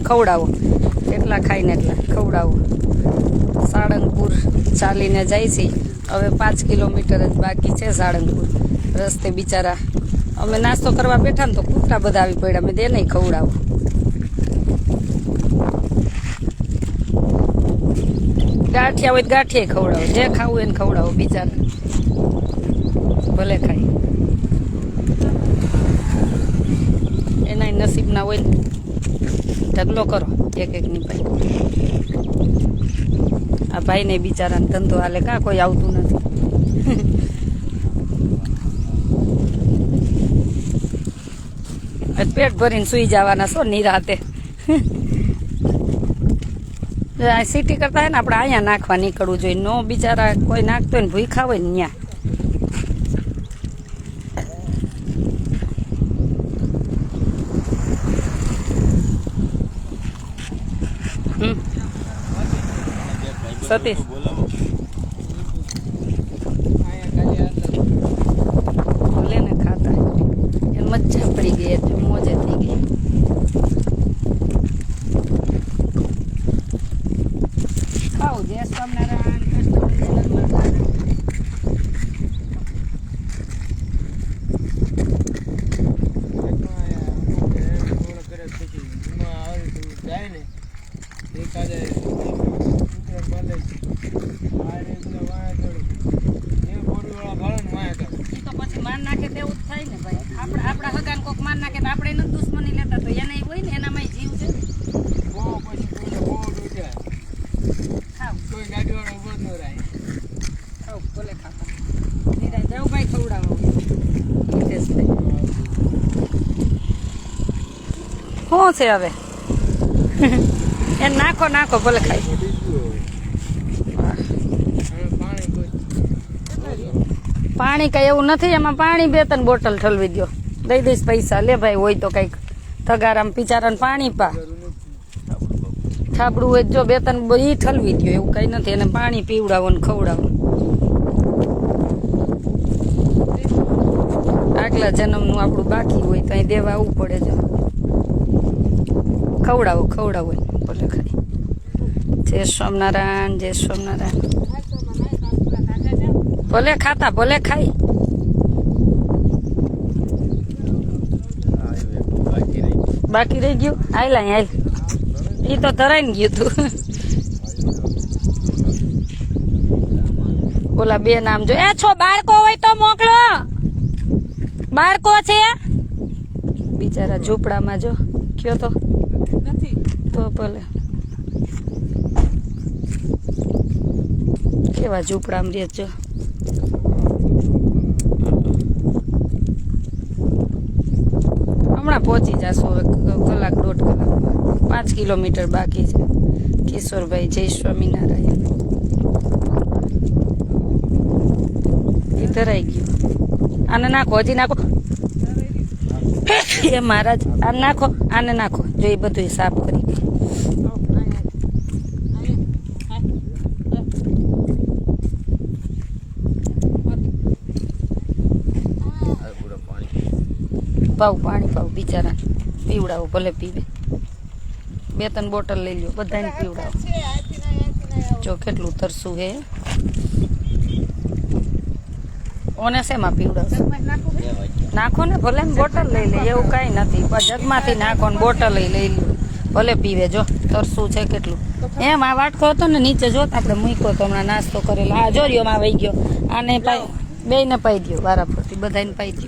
ખવડાવો, એટલા ખાઈને એટલા ખવડાવો. સાળંગપુર ચાલીને જાય છે. હવે 5 કિલોમીટર જ બાકી છે સાળંગપુર. રસ્તે બિચારા અમે નાસ્તો કરવા બેઠા ને તો કૂતરા બધા આવી પડ્યા. મેં દે નહીં ખવડાવો. ગાંઠિયા હોય તો ગાંઠિયા ખવડાવો, જે ખાવું એને ખવડાવો. બિચારા ભલે ખાય, એના નસીબ ના હોય ને. ઢગલો કરો એક ની ભાઈ. આ ભાઈ ને બિચારાને ધંધો હાલે, કાં કોઈ આવતું નથી. પેટ ભરીને સુઈ જવાના છો નિરાતે. સિટી કરતા હોય ને આપણે અહીંયા નાખવા નીકળવું જોઈએ. નો બિચારા કોઈ નાખતો હોય ને ભૂખા હોય ને ત્યાં. સતીશ બોલે ને ખાતા એ મજા પડી ગઈ, એટલે મોજે થઈ ગઈ. ખાવ જય સ્વામિનારાયણ. આપણા હગાન કોક માર નાખે તો આપણે નથી દુશ્મની લેતા, તો એને હોય ને એનામાં જીવ છે. ખાવ ભલે ખાતા. દેવભાઈ ખવડાવો. શું છે હવે? એ નાખો નાખો ભલે ખાય. પાણી કઈ એવું નથી, એમાં પાણી 2-3 બોટલ ઠલવી દો. દઈ દઈશ પૈસા. લે ભાઈ, હોય તો કઈક તગારામ બિચારાને પાણી પા. થાબડું હોય જો 2-3 ઈ ઠલવી દો. એવું કઈ નથી, એને પાણી પીવડાવો ને ખવડાવો. આગલા જન્મનું આપણું બાકી હોય તો અહીં દેવા આવવું પડે. જો ખવડાવો ખવડાવો ભલે ખાય. જય સ્વામિનારાયણ. જય સ્વામિનારાયણ. ભલે ખાતા ભલે ખાય. બાકી રહી ગયું. હાલ હાલ, એ તો ધરાઈને ગયું તું. ઓલા 2 નામ જો. એ છો બાળકો હોય તો મોકલો. બાળકો છે બિચારા ઝૂંપડામાં. જો કયો તો નથી તો ભલે. કેવા ઝૂંપડામાં રહે જો. હમણાં પહોંચી જશું હવે, 1-1.5 કલાકમાં. 5 કિલોમીટર બાકી છે. કિશોરભાઈ જય સ્વામિનારાયણ. એ ધરાઈ ગયું. આને નાખો, હજી નાખો. એ મહારાજ આને નાખો, આને નાખો. જો એ બધું સાફ કરી ગઈ. પાવ પાણી પાવ. બિચારા પીવડાવો ભલે પીવે. 2-3 બોટલ લઈ લો, બધાને પીવડાવો. જો કેટલું તરસું હે. ઓને શેમાં પીવડાવશે? નાખો ને ભલે ને, બોટલ લઈ લે. એવું કઈ નથી, જગમાંથી નાખો ને બોટલ લઈ લો ભલે પીવે. જો તરસું છે કેટલું. એમ આ વાટકો હતો ને નીચે જોત આપણે મૂક્યો તો હમણાં નાસ્તો કરેલો. આ જોરિયો માં વહી ગયો. આને પાઈ, 2ને પાઈ દો વારા ફરતી, બધાને પાઈ દો.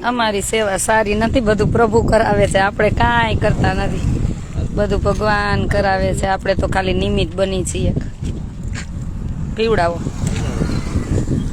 અમારી સેવા સારી નથી, બધું પ્રભુ કરાવે છે. આપણે કાંઈ કરતા નથી, બધું ભગવાન કરાવે છે. આપણે તો ખાલી નિમિત્ત બની છીએ. પીવડાવો.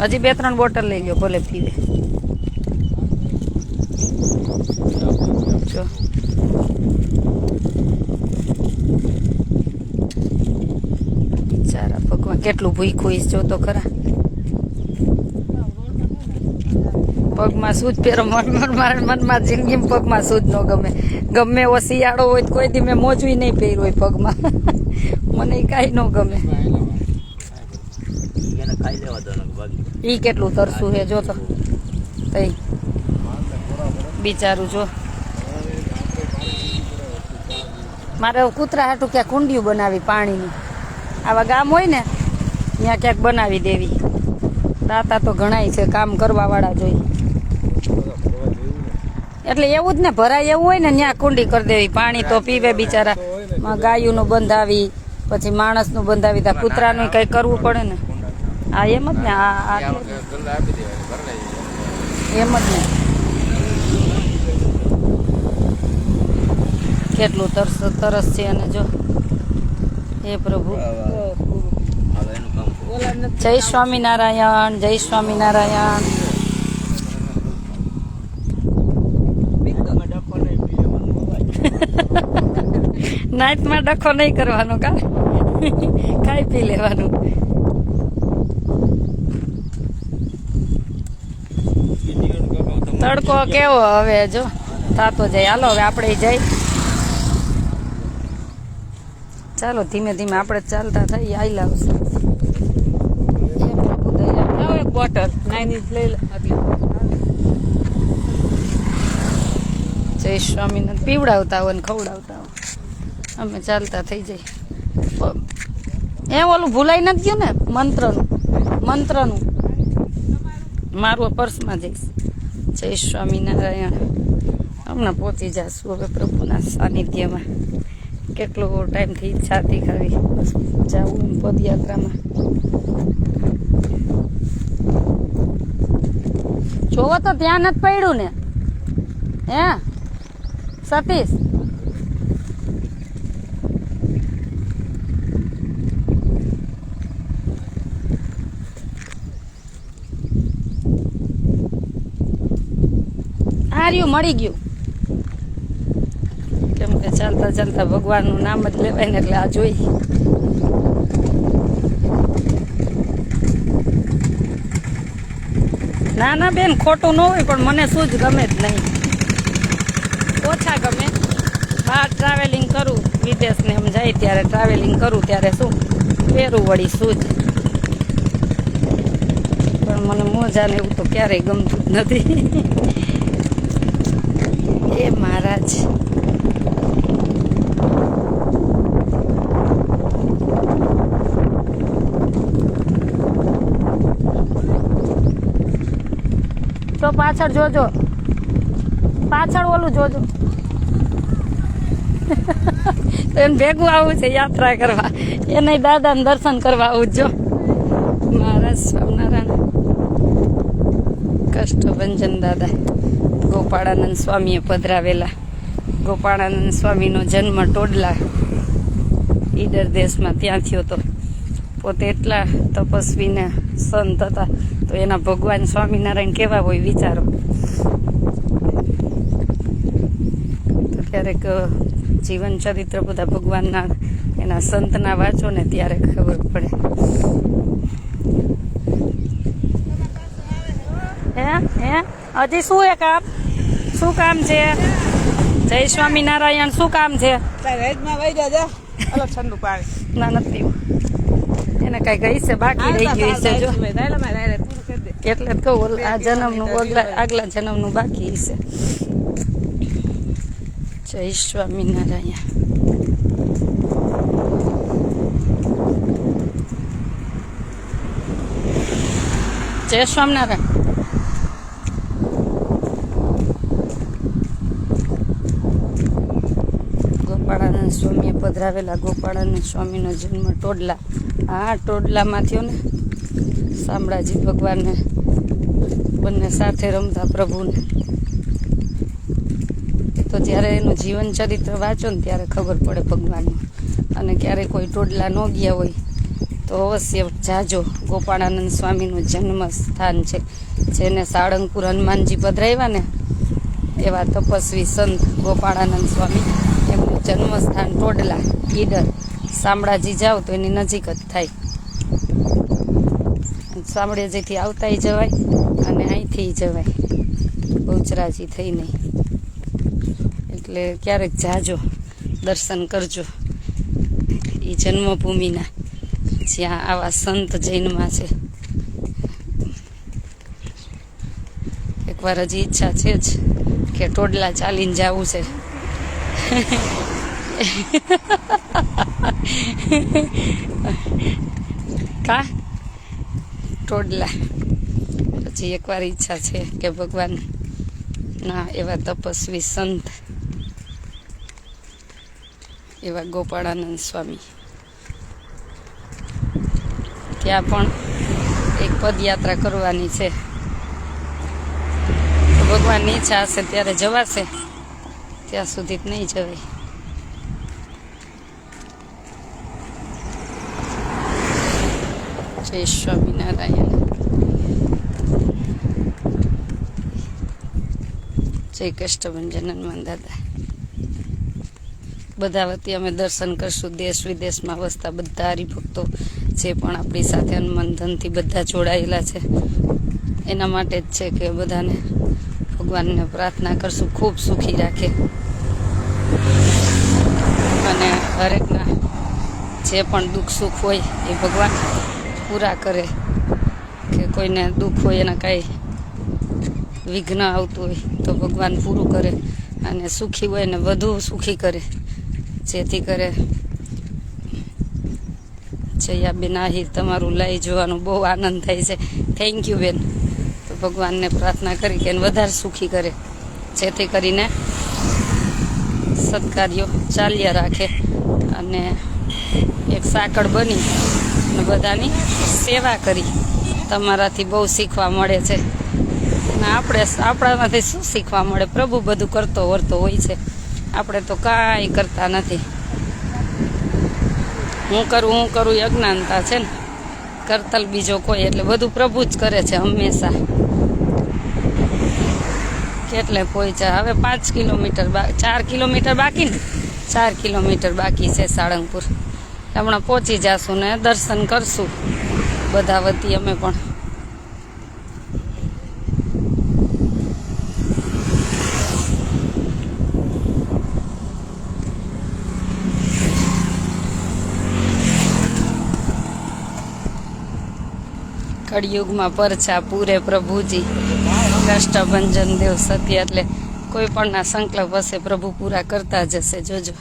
હજી 2-3 બોટલ લઈ લો ભલે પીવે. જો બિચારા ભગવાન કેટલું ભૂખ્યું જો તો ખરા. પગમાં સૂજ પહેરો. મારા મનમાં જિંદગીમાં પગમાં સૂજ ન ગમે. ગમે એવો શિયાળો હોય તો કોઈ દી મેં મોજવી નહીં પહેર્યું હોય પગમાં. મને કાંઈ ન ગમે. ઈ કેટલું તરસું હે જો તો તઈ બિચારું જો મારે કૂતરા હાટું ક્યાંક કુંડિયું બનાવી પાણીની આવા ગામ હોય ને ત્યાં ક્યાંક બનાવી દેવી દાતા તો ઘણાય છે કામ કરવા વાળા જોઈએ એટલે એવું જ ને ભરાય એવું હોય ને ત્યાં કુંડી કરી દેવી પાણી તો પીવે બિચારા ગાયુંનું બંધાવી પછી માણસનું બંધાવી ત્યાં કૂતરાનું કઈ કરવું પડે ને હા એમ જ ને એમ જ ને કેટલું તરસ છે અને જો હે પ્રભુ જય સ્વામિનારાયણ જય સ્વામિનારાયણ નાઇટમાં ડખો નહીં કરવાનો કા ખાઈ પી લેવાનું તડકો કેવો હવે જો થાતો જાય હાલો હવે આપણે જઈ ચાલો ધીમે ધીમે આપણે ચાલતા થઈ આવી લાવશું બોટલ લઈ જય સ્વામિનારાયણ પીવડાવતા હોય ને ખવડાવતા હોય અમે ચાલતા થઈ જાય એ ઓલું ભૂલાઈ નથી ગયું ને મંત્રનું મારું પર્સમાં જઈશ જય સ્વામિનારાયણ હમણાં પહોંચી જશું હવે પ્રભુના સાનિધ્યમાં કેટલો ટાઈમથી ઈચ્છા હતી ખાવી જવું પદયાત્રામાં જોવો તો ત્યાં નથી પડ્યું ને હે સતીશ હાર્યું મળી ગયું કેમ કે ચાલતા ચાલતા ભગવાનનું નામ જ લેવાય ને એટલે આ જોઈ ના ના બેન ખોટું ન હોય પણ મને શું જ ગમે જ નહીં ઓછા ગમે બહાર ટ્રાવેલિંગ કરું વિદેશને એમ જાય ત્યારે ટ્રાવેલિંગ કરું ત્યારે શું પહેરું વળી શું જ પણ મને મોજા ને એવું તો ક્યારેય ગમતું જ નથી એ મહારાજ તો પાછળ જોજો પાછળ ઓલું જોજો એને ભેગું આવું છે યાત્રા કરવા એને દાદાને દર્શન કરવા આવું જો મહારાજ સ્વામિનારાયણ કષ્ટભંજન દાદા ગોપાળાનંદ સ્વામીએ પધરાવેલા ગોપાળાનંદ સ્વામીનો જન્મ ટોડલા ઈડર દેશમાં ત્યાં થયો હતો પોતે એટલા તપસ્વીને સંત હતા તો એના ભગવાન સ્વામિનારાયણ કેવા હોય વિચારો તો ક્યારેક જીવન ચરિત્ર બધા ભગવાનના એના સંતના વાંચો ને ત્યારે ખબર પડે હે હજી શું એ કામ શું કામ છે જય સ્વામિનારાયણ શું કામ છે ઠંડુ પાણી ના નથી એને કઈ ગઈ છે બાકી રહી ગયું છે જો એટલે જ કહું આ જન્મનું આગલા જન્મનું બાકી છે જય સ્વામિનારાયણ જય સ્વામિનારાયણ ગોપાળાનંદ સ્વામીએ પધરાવેલા ગોપાળાનંદ સ્વામીનો જન્મ ટોડલા આ ટોડલામાં થયો ને શામળાજી ભગવાનને બંને સાથે રમતા પ્રભુને તો જ્યારે એનું જીવન ચરિત્ર વાંચો ને ત્યારે ખબર પડે ભગવાનનું અને ક્યારે કોઈ ટોડલા ન ગયા હોય તો અવશ્ય જાજો ગોપાળાનંદ સ્વામીનું જન્મ સ્થાન છે જેને સાળંગપુર હનુમાનજી પધરાવ્યા ને એવા તપસ્વી સંત ગોપાળાનંદ સ્વામી એમનું જન્મસ્થાન ટોડલા ઈડર શામળાજી જાઓ તો એની નજીક જ થાય શામળાજીથી આવતાય જવાય અને અહીંથી જવાય બહુચરાજી થઈ નહીં એટલે ક્યારેક જાજો દર્શન કરજો એ જન્મભૂમિના જ્યાં આવા સંત જૈનમાં છે એકવાર હજી ઈચ્છા છે જ કે ટોડલા ચાલીને જવું છે. કા ટોડલા પછી એકવાર ઈચ્છા છે કે ભગવાન ના એવા તપસ્વી સંત એવા ગોપાળાનંદ સ્વામી ત્યાં પણ એક પદયાત્રા કરવાની છે. ભગવાનની ઈચ્છા હશે ત્યારે જવાશે, ત્યાં સુધી જ નહીં જવાય. જય સ્વામિનારાયણ. જય કષ્ટભંજન હનુમાન દાદા. બધા વતી અમે દર્શન કરશું. દેશ વિદેશમાં વસતા બધા હરિભક્તો જે પણ આપણી સાથે હનુમાન ધનથી બધા જોડાયેલા છે એના માટે જ છે કે બધાને ભગવાનને પ્રાર્થના કરશું ખૂબ સુખી રાખે અને હરેકના જે પણ દુઃખ સુખ હોય એ ભગવાન પૂરા કરે, કે કોઈને દુઃખ હોય એના કાંઈ વિઘ્ન આવતું હોય તો ભગવાન પૂરું કરે અને સુખી હોય ને વધુ સુખી કરે, જેથી કરે. જયા બેન આહિર, તમારું લાઈ જોવાનું બહુ આનંદ થાય છે. થેન્ક યુ બેન. તો ભગવાનને પ્રાર્થના કરી કે એને વધારે સુખી કરે, જેથી કરીને સત્કાર્યો ચાલ્યા રાખે અને એક સાંકળ બની અને બધાની સેવા કરી. તમારાથી બહુ શીખવા મળે છે ને આપણામાંથી શું શીખવા મળે? પ્રભુ બધું કરતો વર્તો હોય છે, આપણે તો કાંઈ કરતા નથી. હું કરું એ અજ્ઞાનતા છે ને, કરતલ બીજો કોઈ, એટલે બધું પ્રભુ જ કરે છે હંમેશા. કેટલે પહોંચ્યા હવે? 5 કિલોમીટર 4 કિલોમીટર બાકી ને 4 કિલોમીટર બાકી છે સાળંગપુર. હમણાં પહોંચી જાશું ને દર્શન કરશું બધા વતી અમે પણ. કળિયુગમાં પરછા પૂરે પ્રભુજી, કષ્ટભંજન દેવ સત્ય. એટલે કોઈ પણના સંકલ્પ હશે પ્રભુ પૂરા કરતા જ હશે, જોજો.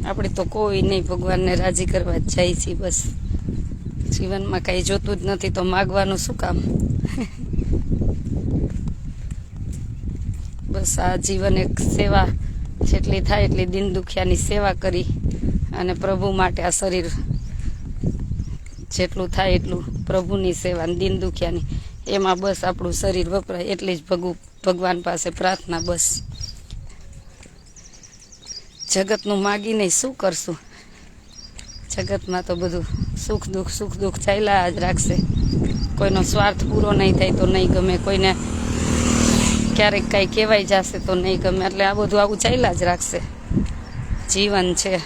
આપણે તો કોઈ નહીં, ભગવાનને રાજી કરવા જ જાય છે બસ. જીવનમાં કાંઈ જોતું જ નથી તો માગવાનું શું કામ? બસ આ જીવન એક સેવા જેટલી થાય એટલી દિન દુખિયાની સેવા કરી અને પ્રભુ માટે આ શરીર જેટલું થાય એટલું પ્રભુની સેવા, દિન દુખિયાની એમાં બસ આપણું શરીર વપરાય એટલી જ ભગવાન પાસે પ્રાર્થના. બસ જગતનું માગીને શું કરશું? જગતમાં તો બધું સુખ દુઃખ ચાલ્યા જ રાખશે. કોઈનો સ્વાર્થ પૂરો નહીં થાય તો નહીં ગમે, કોઈને ક્યારેક કાંઈ કહેવાય જશે તો નહીં ગમે. એટલે આ બધું આવું ચાલ્યા જ રાખશે. જીવન છે.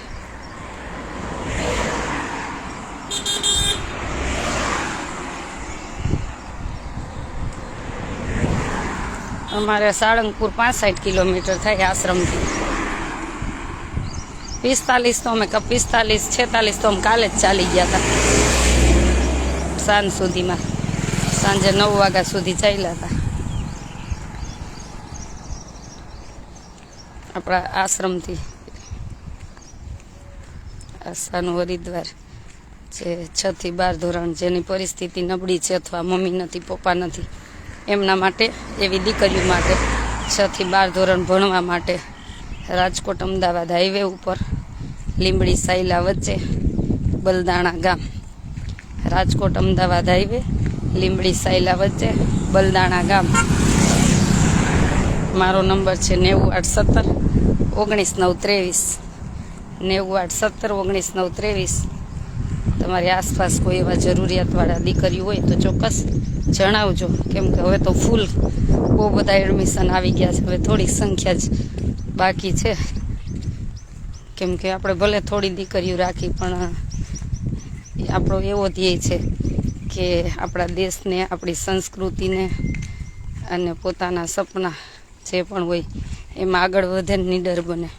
અમારે સાળંગપુર 65 કિલોમીટર થાય આશ્રમથી. 45 તો અમે 46 તો અમે કાલે જ ચાલી ગયા હતા સાંજ સુધીમાં. સાંજે 9 વાગ્યા સુધી ચાલ્યા હતા. આપણા આશ્રમથી આસ્થાનું હરિદ્વાર, જે 6 થી 12 ધોરણ જેની પરિસ્થિતિ નબળી છે અથવા મમ્મી નથી પપ્પા નથી એમના માટે, એવી દીકરીઓ માટે 6 થી 12 ધોરણ ભણવા માટે રાજકોટ અમદાવાદ હાઈવે ઉપર લીંબડી સાયલા વચ્ચે બલદાણા ગામ. રાજકોટ અમદાવાદ હાઈવે લીંબડી સાયલા વચ્ચે બલદાણા ગામ. મારો નંબર છે 9817 19 923 9817 19 923. તમારી આસપાસ કોઈ એવા જરૂરિયાતવાળા દીકરીઓ હોય તો ચોક્કસ જણાવજો, કેમ કે હવે તો ફૂલ બહુ બધા એડમિશન આવી ગયા છે. હવે થોડીક સંખ્યા જ બાકી છે, કેમ કે આપણે ભલે થોડી દીકરીઓ રાખી પણ આપણો એવો ધ્યેય છે કે આપણા દેશને, આપણી સંસ્કૃતિને અને પોતાના સપના જે પણ હોય એમાં આગળ વધે ને નીડર બને.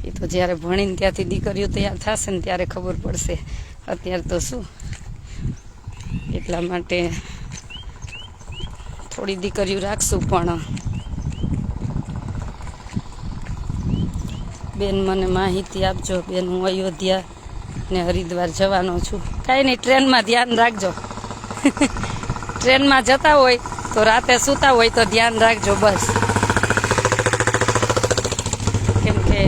એ તો જ્યારે ભણીને ત્યાંથી દીકરીઓ તૈયાર થશે ને ત્યારે ખબર પડશે. અત્યારે તો શું, એ એટલા માટે થોડી દીકરીઓ રાખશું. પણ બેન મને માહિતી આપજો બેન. હું અયોધ્યા ને હરિદ્વાર જવાનો છું. કાંઈ નહીં, ટ્રેનમાં ધ્યાન રાખજો. ટ્રેનમાં જતા હોય તો રાતે સૂતા હોય તો ધ્યાન રાખજો બસ. કેમ કે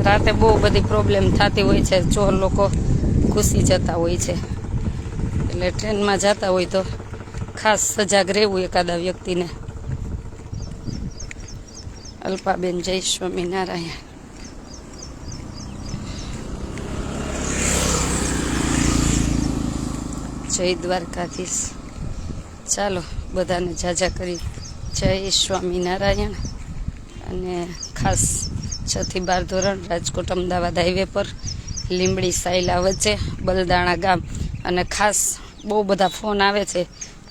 રાતે બહુ બધી પ્રોબ્લેમ થતી હોય છે, ચોર લોકો ઘૂસી જતા હોય છે. એટલે ટ્રેનમાં જતા હોય તો ખાસ સજાગ રહેવું એકાદા વ્યક્તિને. અલ્પાબેન જય સ્વામિનારાયણ. જય દ્વારકાધીશ. ચાલો બધાને જાજા કરી જય સ્વામિનારાયણ. અને ખાસ 6 થી 12 ધોરણ રાજકોટ અમદાવાદ હાઈવે પર લીંબડી સાયલા વચ્ચે બલદાણા ગામ. અને ખાસ બહુ બધા ફોન આવે છે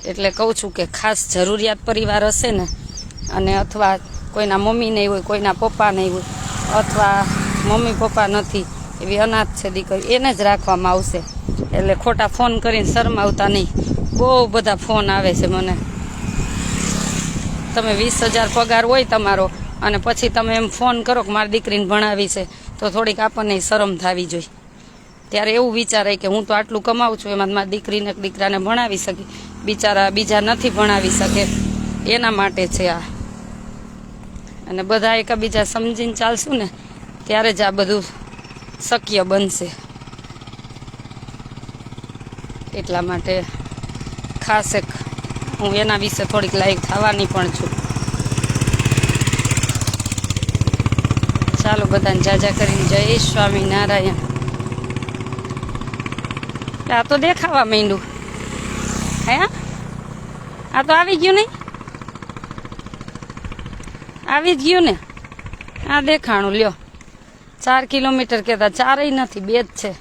એટલે કહું છું કે ખાસ જરૂરિયાત પરિવાર હશે ને, અને અથવા કોઈના મમ્મી નહીં હોય, કોઈના પપ્પા નહીં હોય, અથવા મમ્મી પપ્પા નથી એવી અનાથ છે દીકરી, એને જ રાખવામાં આવશે. એટલે ખોટા ફોન કરીને શરમાવતા નહીં. બહુ બધા ફોન આવે છે મને. તમે 20,000 પગાર હોય તમારો અને પછી તમે એમ ફોન કરો કે મારી દીકરીને ભણાવી છે, તો થોડીક આપણને શરમ થવી જોઈએ. ત્યારે એવું વિચારાય કે હું તો આટલું કમાવું છું, એમાં મારી દીકરીને દીકરાને ભણાવી શકી, બિચારા બીજા નથી ભણાવી શકે. એના માટે છે આ. અને બધા એકબીજા સમજીને ચાલશું ને ત્યારે જ આ બધું શક્ય બનશે. એટલા માટે ખાસ એક હું એના વિશે થોડીક લાઈવ થવાની પણ છું. ચાલો બધાને જાજા કરીને જય સ્વામિનારાયણ. આ તો દેખાવા માંડ્યું. હે આ તો આવી ગયું નહીં? આવી જ ગયું ને? આ દેખાણું લ્યો. 4 કિલોમીટર કહેતા 4ય નથી, 2 જ છે.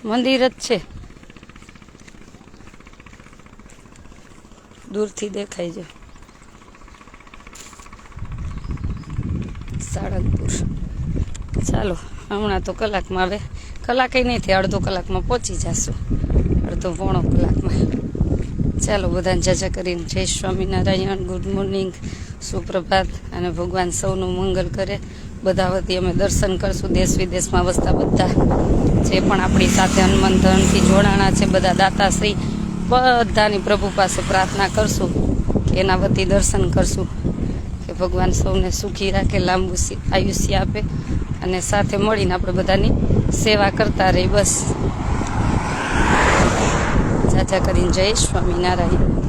મંદિર જ છે, દૂરથી દેખાય છે. સાળંગપુર. ચાલો હમણાં તો કલાકમાં, હવે કલાકે નહીં થાય, અડધો કલાકમાં પહોંચી જશું, અડધો પોણો કલાકમાં. ચાલો બધાને જાજા કરીને જય સ્વામિનારાયણ. Good morning, સુપ્રભાત. અને ભગવાન સૌનું મંગલ કરે. બધા વતી અમે દર્શન કરશું. દેશ વિદેશમાં વસતા બધા જે પણ આપણી સાથે હનુમંતનથી જોડાણા છે, બધા દાતાશ્રી બધાની પ્રભુ પાસે પ્રાર્થના કરશું કે એના વતી દર્શન કરશું કે ભગવાન સૌને સુખી રાખે, લાંબુ આયુષ્ય આપે અને સાથે મળીને આપણે બધાની સેવા કરતા રહી. બસ જાજા કરીને જય સ્વામિનારાયણ.